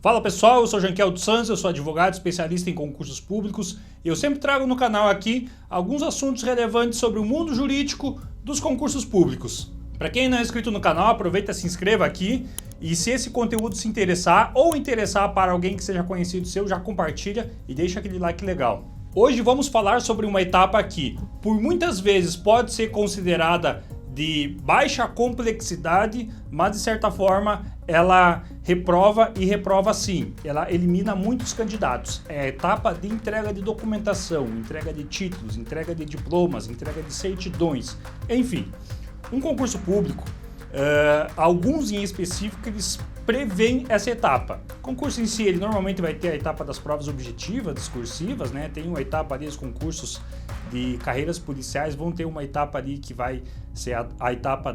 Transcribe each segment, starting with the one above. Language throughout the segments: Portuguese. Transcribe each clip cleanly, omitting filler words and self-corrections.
Fala pessoal, eu sou Jankel dos Santos, eu sou advogado especialista em concursos públicos e eu sempre trago no canal aqui alguns assuntos relevantes sobre o mundo jurídico dos concursos públicos. Para quem não é inscrito no canal, aproveita e se inscreva aqui e se esse conteúdo se interessar ou interessar para alguém que seja conhecido seu, já compartilha e deixa aquele like legal. Hoje vamos falar sobre uma etapa que, por muitas vezes, pode ser considerada de baixa complexidade, mas de certa forma ela reprova e reprova sim. Ela elimina muitos candidatos. É a etapa de entrega de documentação, entrega de títulos, entrega de diplomas, entrega de certidões, enfim. Um concurso público, alguns em específico, eles prevêem essa etapa. O concurso em si, ele normalmente vai ter a etapa das provas objetivas, discursivas, né? Tem uma etapa ali, os concursos de carreiras policiais vão ter uma etapa ali que vai ser a etapa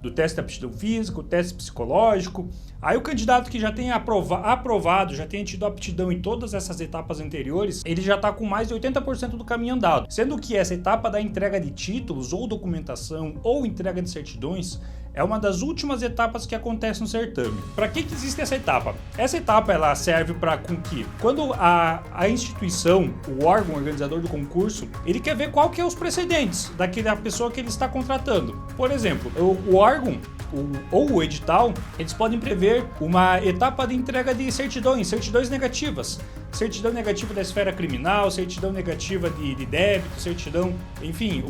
do teste de aptidão física, o teste psicológico. Aí o candidato que já tem aprovado, já tem tido aptidão em todas essas etapas anteriores, ele já está com mais de 80% do caminho andado. Sendo que essa etapa da entrega de títulos, ou documentação, ou entrega de certidões, é uma das últimas etapas que acontece no certame. Para que existe essa etapa? Essa etapa ela serve para que, quando a instituição, o órgão organizador do concurso, ele quer ver qual que é os precedentes daquela pessoa que ele está contratando. Por exemplo, o órgão ou o edital, eles podem prever uma etapa de entrega de certidões negativas. Certidão negativa da esfera criminal, certidão negativa de débito, certidão, enfim,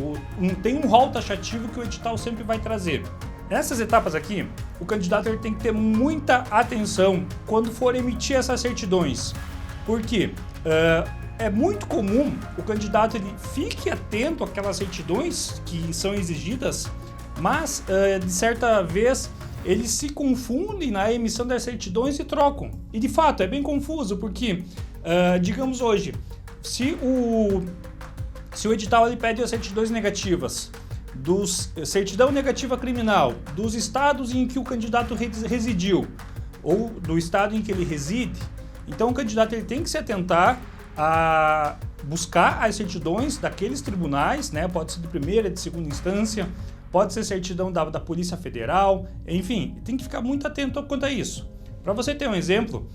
tem um rol taxativo que o edital sempre vai trazer. Nessas etapas aqui, o candidato ele tem que ter muita atenção quando for emitir essas certidões, porque é muito comum o candidato ele fique atento àquelas certidões que são exigidas, mas de certa vez eles se confundem na emissão das certidões e trocam. E de fato é bem confuso, porque digamos hoje, se o edital ele pede as certidões negativas, certidão negativa criminal, dos estados em que o candidato residiu ou do estado em que ele reside, então o candidato ele tem que se atentar a buscar as certidões daqueles tribunais, né? Pode ser de primeira, de segunda instância, pode ser certidão da Polícia Federal, enfim, tem que ficar muito atento quanto a isso. Para você ter um exemplo,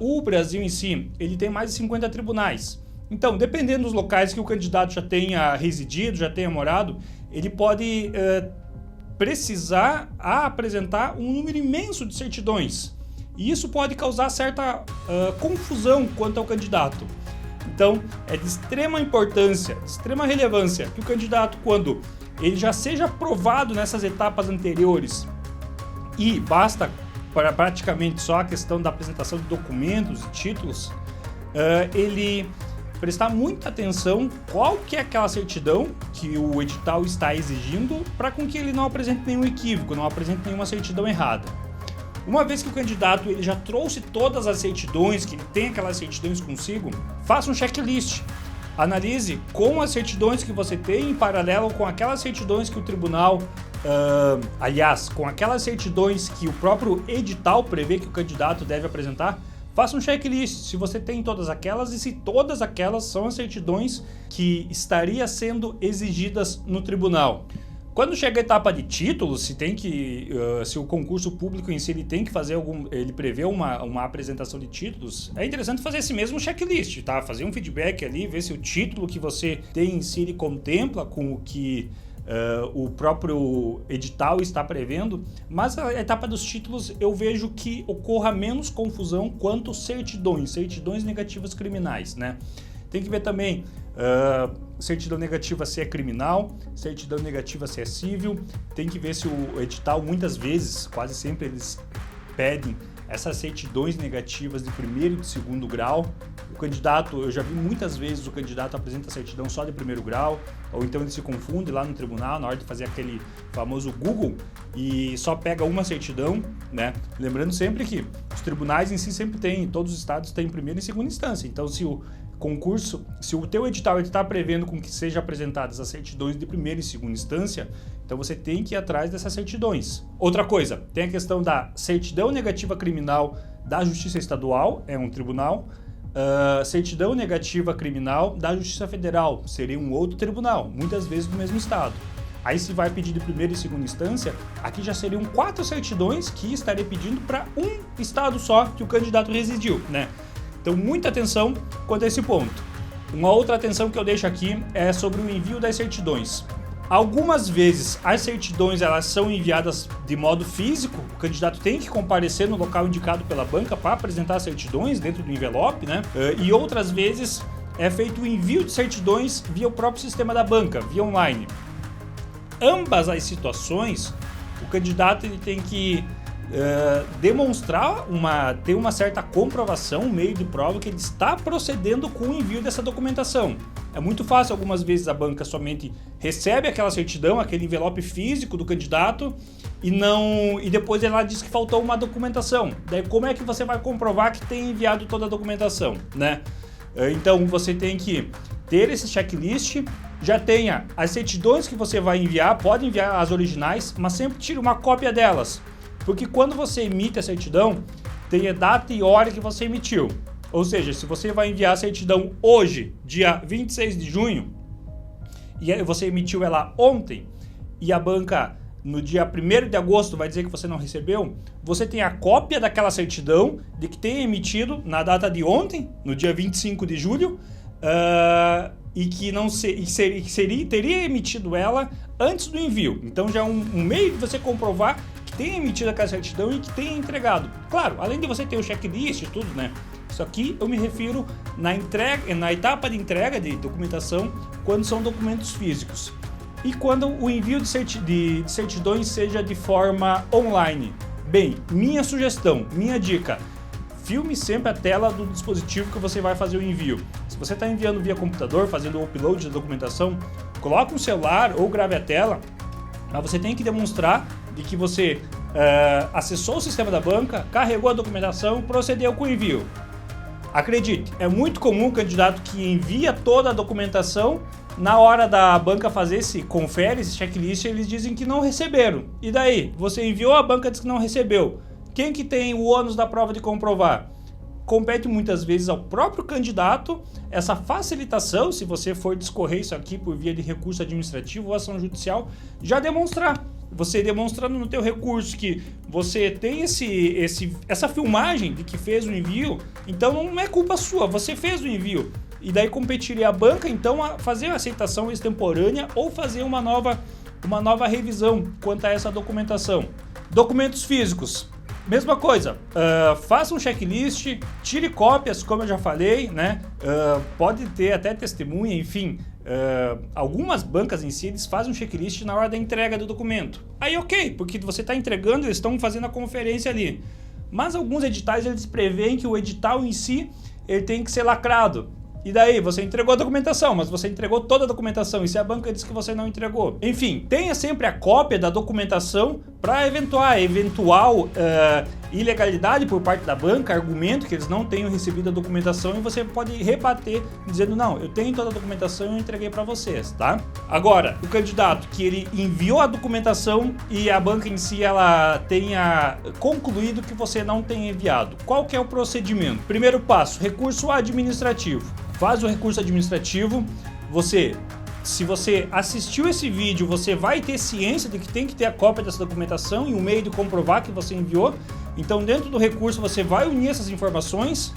o Brasil em si, ele tem mais de 50 tribunais. Então, dependendo dos locais que o candidato já tenha residido, já tenha morado, ele pode precisar apresentar um número imenso de certidões. E isso pode causar certa confusão quanto ao candidato. Então, é de extrema importância, de extrema relevância que o candidato, quando ele já seja aprovado nessas etapas anteriores e basta para praticamente só a questão da apresentação de documentos e títulos, ele prestar muita atenção qual que é aquela certidão que o edital está exigindo para com que ele não apresente nenhum equívoco, não apresente nenhuma certidão errada. Uma vez que o candidato ele já trouxe todas as certidões, que ele tem aquelas certidões consigo, faça um checklist. Analise com as certidões que você tem em paralelo com aquelas certidões que o tribunal, com aquelas certidões que o próprio edital prevê que o candidato deve apresentar. Faça um checklist se você tem todas aquelas e se todas aquelas são as certidões que estariam sendo exigidas no tribunal. Quando chega a etapa de títulos, se o concurso público em si ele tem que fazer ele prevê uma apresentação de títulos, é interessante fazer esse mesmo checklist, tá? Fazer um feedback ali, ver se o título que você tem em si ele contempla com o que o próprio edital está prevendo, mas a etapa dos títulos eu vejo que ocorra menos confusão quanto certidões negativas criminais, né? Tem que ver também certidão negativa se é criminal, certidão negativa se é civil, tem que ver se o edital, muitas vezes, quase sempre eles pedem essas certidões negativas de primeiro e de segundo grau. O candidato, eu já vi muitas vezes o candidato apresenta a certidão só de primeiro grau, ou então ele se confunde lá no tribunal na hora de fazer aquele famoso Google e só pega uma certidão, né? Lembrando sempre que os tribunais em si sempre têm, todos os estados têm primeira e segunda instância, então se o teu edital está prevendo com que sejam apresentadas as certidões de primeira e segunda instância, então você tem que ir atrás dessas certidões. Outra coisa, tem a questão da certidão negativa criminal da Justiça Estadual, é um tribunal, certidão negativa criminal da Justiça Federal, seria um outro tribunal, muitas vezes do mesmo estado. Aí se vai pedir de primeira e segunda instância, aqui já seriam 4 certidões que estaria pedindo para um estado só que o candidato residiu, né? Então muita atenção quanto a esse ponto. Uma outra atenção que eu deixo aqui é sobre o envio das certidões. Algumas vezes as certidões elas são enviadas de modo físico, o candidato tem que comparecer no local indicado pela banca para apresentar as certidões dentro do envelope, né? E outras vezes é feito o envio de certidões via o próprio sistema da banca, via online. Ambas as situações, o candidato ele tem que demonstrar, ter uma certa comprovação, um meio de prova que ele está procedendo com o envio dessa documentação. É muito fácil, algumas vezes a banca somente recebe aquela certidão, aquele envelope físico do candidato e depois ela diz que faltou uma documentação. Daí como é que você vai comprovar que tem enviado toda a documentação, né? Então você tem que ter esse checklist, já tenha as certidões que você vai enviar, pode enviar as originais, mas sempre tire uma cópia delas, porque quando você emite a certidão, tem a data e hora que você emitiu. Ou seja, se você vai enviar a certidão hoje, dia 26 de junho, e você emitiu ela ontem, e a banca no dia 1º de agosto vai dizer que você não recebeu, você tem a cópia daquela certidão de que tem emitido na data de ontem, no dia 25 de julho, e que teria emitido ela antes do envio. Então já é um meio de você comprovar que tem emitido aquela certidão e que tem entregado. Claro, além de você ter o checklist e tudo, né? Isso aqui eu me refiro na etapa de entrega de documentação, quando são documentos físicos. E quando o envio de certidões seja de forma online. Bem, minha sugestão, minha dica, filme sempre a tela do dispositivo que você vai fazer o envio. Se você está enviando via computador, fazendo o upload da documentação, coloque um celular ou grave a tela, mas você tem que demonstrar de que você acessou o sistema da banca, carregou a documentação e procedeu com o envio. Acredite, é muito comum o candidato que envia toda a documentação, na hora da banca fazer confere esse checklist, eles dizem que não receberam. E daí? Você enviou, a banca diz que não recebeu. Quem que tem o ônus da prova de comprovar? Compete muitas vezes ao próprio candidato essa facilitação, se você for discorrer isso aqui por via de recurso administrativo ou ação judicial, já demonstrar. Você demonstrando no teu recurso que você tem essa filmagem de que fez o envio, então não é culpa sua, você fez o envio. E daí competiria a banca, então, a fazer a aceitação extemporânea ou fazer uma nova revisão quanto a essa documentação. Documentos físicos, mesma coisa, faça um checklist, tire cópias, como eu já falei, né? Pode ter até testemunha, enfim. Algumas bancas em si, eles fazem um checklist na hora da entrega do documento. Aí ok, porque você está entregando, eles estão fazendo a conferência ali. Mas alguns editais, eles preveem que o edital em si, ele tem que ser lacrado. E daí, você entregou a documentação, mas você entregou toda a documentação, e se a banca diz que você não entregou? Enfim, tenha sempre a cópia da documentação para eventual ilegalidade por parte da banca, argumento que eles não tenham recebido a documentação, e você pode rebater dizendo, não, eu tenho toda a documentação e eu entreguei para vocês, tá? Agora, o candidato que ele enviou a documentação e a banca em si ela tenha concluído que você não tem enviado. Qual que é o procedimento? Primeiro passo, recurso administrativo. Faz o recurso administrativo, se você assistiu esse vídeo, você vai ter ciência de que tem que ter a cópia dessa documentação e um meio de comprovar que você enviou. Então, dentro do recurso, você vai unir essas informações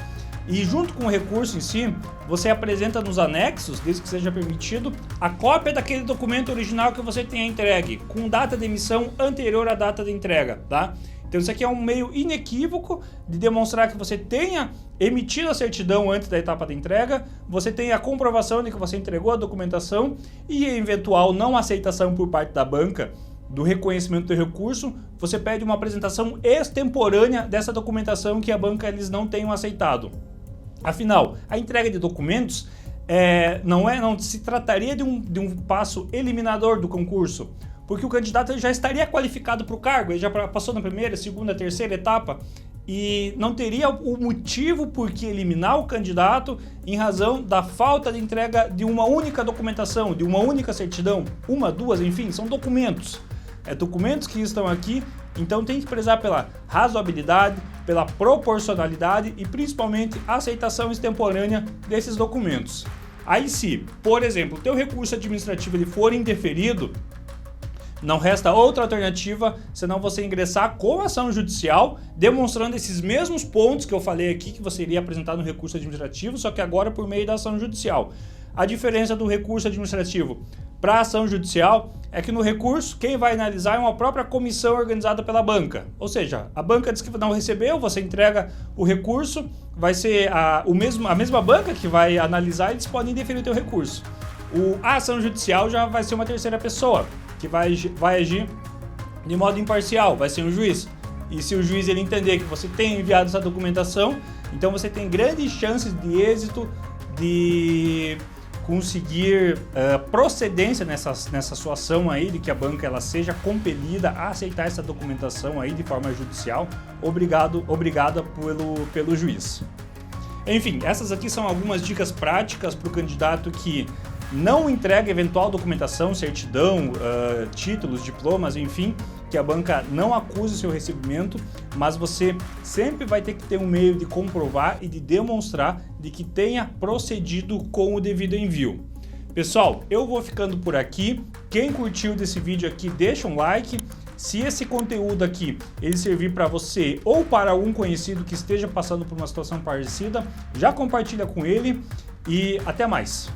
e, junto com o recurso em si, você apresenta nos anexos, desde que seja permitido, a cópia daquele documento original que você tenha entregue, com data de emissão anterior à data de entrega, tá? Então isso aqui é um meio inequívoco de demonstrar que você tenha emitido a certidão antes da etapa de entrega, você tem a comprovação de que você entregou a documentação e eventual não aceitação por parte da banca do reconhecimento do recurso, você pede uma apresentação extemporânea dessa documentação que a banca eles não tenham aceitado. Afinal, a entrega de documentos não se trataria de um passo eliminador do concurso, porque o candidato já estaria qualificado para o cargo, ele já passou na primeira, segunda, terceira etapa e não teria o motivo por que eliminar o candidato em razão da falta de entrega de uma única documentação, de uma única certidão, uma, duas, enfim, são documentos. Documentos que estão aqui, então tem que prezar pela razoabilidade, pela proporcionalidade e principalmente a aceitação extemporânea desses documentos. Aí se, por exemplo, o teu recurso administrativo ele for indeferido, Não resta outra alternativa senão você ingressar com ação judicial, demonstrando esses mesmos pontos que eu falei aqui que você iria apresentar no recurso administrativo, só que agora por meio da ação judicial. A diferença do recurso administrativo para a ação judicial é que no recurso quem vai analisar é uma própria comissão organizada pela banca. Ou seja, a banca diz que não recebeu, você entrega o recurso, vai ser a mesma banca que vai analisar e eles podem deferir o teu recurso. A ação judicial já vai ser uma terceira pessoa, que vai agir de modo imparcial, vai ser um juiz. E se o juiz ele entender que você tem enviado essa documentação, então você tem grandes chances de êxito, de conseguir procedência nessa sua ação aí, de que a banca ela seja compelida a aceitar essa documentação aí de forma judicial, obrigada pelo juiz. Enfim, essas aqui são algumas dicas práticas para o candidato que não entrega eventual documentação, certidão, títulos, diplomas, enfim, que a banca não acuse seu recebimento, mas você sempre vai ter que ter um meio de comprovar e de demonstrar de que tenha procedido com o devido envio. Pessoal, eu vou ficando por aqui. Quem curtiu desse vídeo aqui, deixa um like. Se esse conteúdo aqui ele servir para você ou para algum conhecido que esteja passando por uma situação parecida, já compartilha com ele e até mais.